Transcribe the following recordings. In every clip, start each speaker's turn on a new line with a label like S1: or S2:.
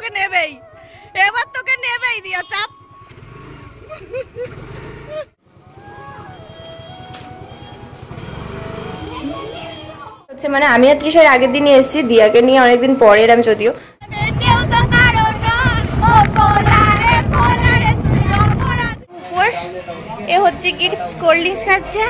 S1: তোকে নেবেই, এবার তোকে নেবেই দিয়া চাপ।
S2: মানে আমি আর তৃষার আগের দিনই এসেছি, দিয়াকে নিয়ে অনেকদিন পরে এলাম যদিও। এ হচ্ছে কি কোল্ড ড্রিঙ্কস খাচ্ছে,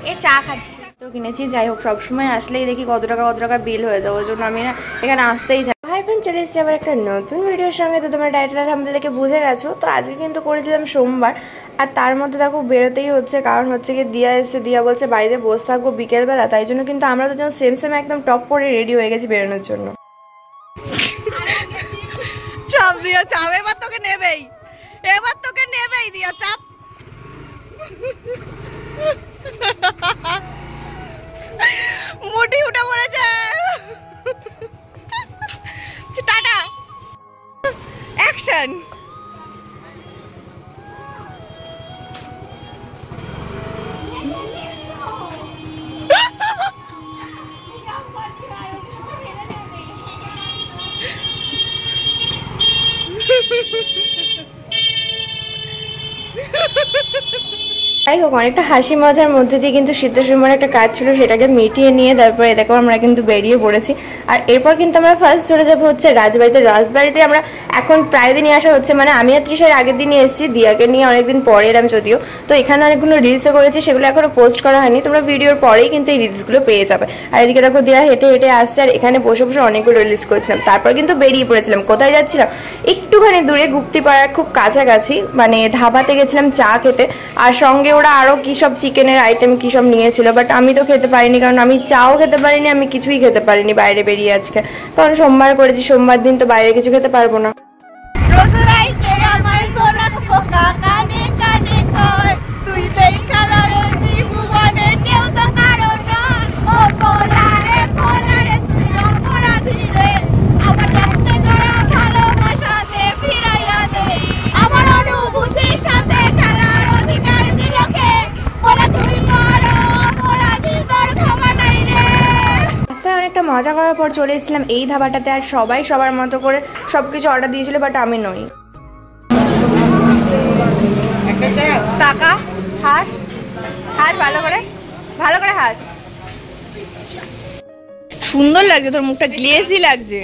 S2: এ চা খাচ্ছে। তো কিনেছি, যাই হোক সবসময় আসলেই দেখি কত টাকা বিল হয়ে যায়, ওই জন্য আমি না এখানে আসতেই যাই। হাই ফ্রেন্ড, চলে এসেছি আবার একটা নতুন ভিডিওর সঙ্গে। তো তোমরা টাইটেল থাম্বনেল দেখে বুঝে গেছো। তো আজকে কিন্তু করেছিলাম সোমবার, আর তার মধ্যে দেখো বেরোতেই হচ্ছে, কারণ হচ্ছে কি দিয়া এসে, দিয়া বলছে বাড়িতে বসে থাকবো বিকেলবেলা, তাই জন্য কিন্তু আমরা দুজন সেম একদম টপ করে রেডি হয়ে গেছি বেরোনোর জন্য।
S1: চাপ দিয়া চাপ, এবার তোকে নেবেই, এবার তোকে নেবেই দিয়া চাপ। মুটি উঠে পড়েছে। Tata, action.
S2: যাই হোক, অনেকটা হাসি মজার মধ্যে দিয়ে কিন্তু সিদ্ধেশ্বরীর একটা কাজ ছিল, সেটাকে মিটিয়ে নিয়ে তারপরে দেখো আমরা কিন্তু বেরিয়ে পড়েছি। আর এরপর কিন্তু আমরা ফার্স্ট চলে যাবো হচ্ছে রাজবাড়িতে। রাজবাড়িতে আমরা এখন প্রায় দিনই আসা হচ্ছে, মানে আমি আর তৃষার আগের দিনই এসেছি, দিয়াকে নিয়ে অনেকদিন পরে এলাম যদিও। তো এখানে অনেকগুলো রিলসও করেছি, সেগুলো এখনো পোস্ট করা হয়নি, তোমরা ভিডিওর পরেই কিন্তু এই রিলসগুলো পেয়ে যাবে। আর এদিকে দেখো দিয়া হেঁটে হেঁটে আসছে, আর এখানে বসে বসে অনেকগুলো রিলস করেছিলাম। তারপর কিন্তু বেরিয়ে পড়েছিলাম। কোথায় যাচ্ছিলাম? একটুখানি দূরে গুপ্তিপাড়ার খুব কাছাকাছি, মানে ধাবাতে গেছিলাম চা খেতে। আর সঙ্গে ওরা আরো কি সব চিকেনের আইটেম কি সব নিয়েছিল, বাট আমি তো খেতে পারিনি, কারণ আমি চাও খেতে পারিনি, আমি কিছুই খেতে পারিনি বাইরে বেরিয়ে আজকে, কারণ সোমবার করেছি, সোমবার দিন তো বাইরে কিছু খেতে পারবো না। মজা করার পর চলে এসেছিলাম এই ধাবাটাতে, আর সবাই সবার মতো করে সবকিছু অর্ডার দিয়েছিল, বাট আমি নই।
S1: টাকা হাস হাস, ভালো করে হাস। সুন্দর লাগছে তোর মুখটা, গ্লেজি লাগছে।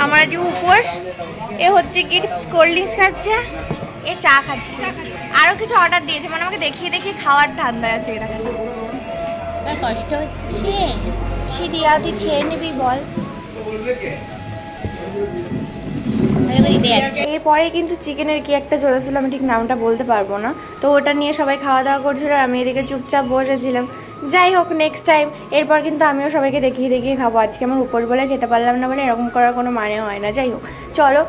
S2: আমার যে উপোস, এ হচ্ছে কি কোল্ড ড্রিঙ্কস খাচ্ছে, এ চা খাচ্ছে, আরো কিছু অর্ডার দিয়েছে, মানে আমাকে দেখিয়ে দেখিয়ে খাওয়ার ধান্দা আছে। এটা কষ্ট হচ্ছে, দিয়া তুই খেয়ে নিবি বল। এরপরে কিন্তু চিকেনের কি একটা চলেছিল, আমি ঠিক নামটা বলতে পারবো না, তো ওটা নিয়ে সবাই খাওয়া দাওয়া করছিল, আর আমি এদিকে চুপচাপ বসেছিলাম। যাই হোক, নেক্সট টাইম এরপর কিন্তু আমিও সবাইকে দেখিয়ে দেখিয়ে খাবো। আজকে আমার উপোস বলে খেতে পারলাম না, বলে এরকম করার কোনো মানে হয় না। যাই হোক, চলো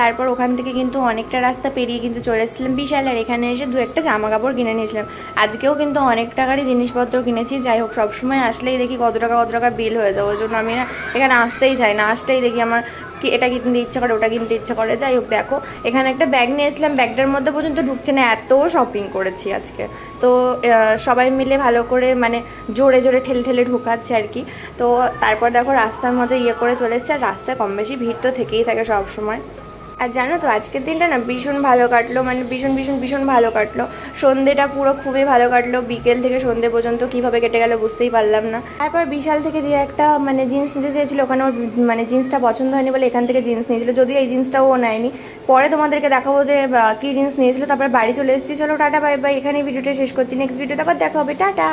S2: তারপর ওখান থেকে কিন্তু অনেকটা রাস্তা পেরিয়ে কিন্তু চলে এসেছিলাম বিশাল, আর এখানে এসে দু একটা জামা কাপড় কিনে নিয়েছিলাম। আজকেও কিন্তু অনেক টাকারই জিনিসপত্র কিনেছি। যাই হোক, সবসময় আসলেই দেখি কত টাকা বিল হয়ে যায়, ওই জন্য আমি না এখানে আসতেই চাই না। আসলেই দেখি আমার কি এটা কিনতে ইচ্ছা করে, ওটা কিনতে ইচ্ছা করে। যাই হোক, দেখো এখানে একটা ব্যাগ নিয়েছিলাম, ব্যাগটার মধ্যে পর্যন্ত ঢুকছে না, এত শপিং করেছি আজকে। তো সবাই মিলে ভালো করে মানে জোরে জোরে ঠেলে ঢুকাচ্ছে আর কি। তো তারপর দেখো রাস্তার মতো করে চলে এসছে, আর রাস্তায় কম বেশি ভিড় তো থেকেই থাকে সব সময়। আর জানো তো আজকের দিনটা না ভীষণ ভালো কাটলো, মানে ভীষণ ভালো কাটলো। সন্ধ্যেটা পুরো খুবই ভালো কাটলো, বিকেল থেকে সন্ধ্যে পর্যন্ত কিভাবে কেটে গেল বুঝতেই পারলাম না। তারপর বিশাল থেকে দিয়ে একটা মানে জিন্স নিতে চেয়েছিল, ওখানে ওর মানে জিন্সটা পছন্দ হয়নি বলে এখান থেকে জিন্স নিয়েছিল, যদিও এই জিন্সটাও ও নেয়নি। পরে তোমাদেরকে দেখাবো যে কী জিন্স নিয়েছিল। তারপরে বাড়ি চলে এসেছি। চলো টাটা, বাই বাই, এখানেই ভিডিওটা শেষ করছি। নেক্সট ভিডিওতে আবার দেখা হবে, টাটা।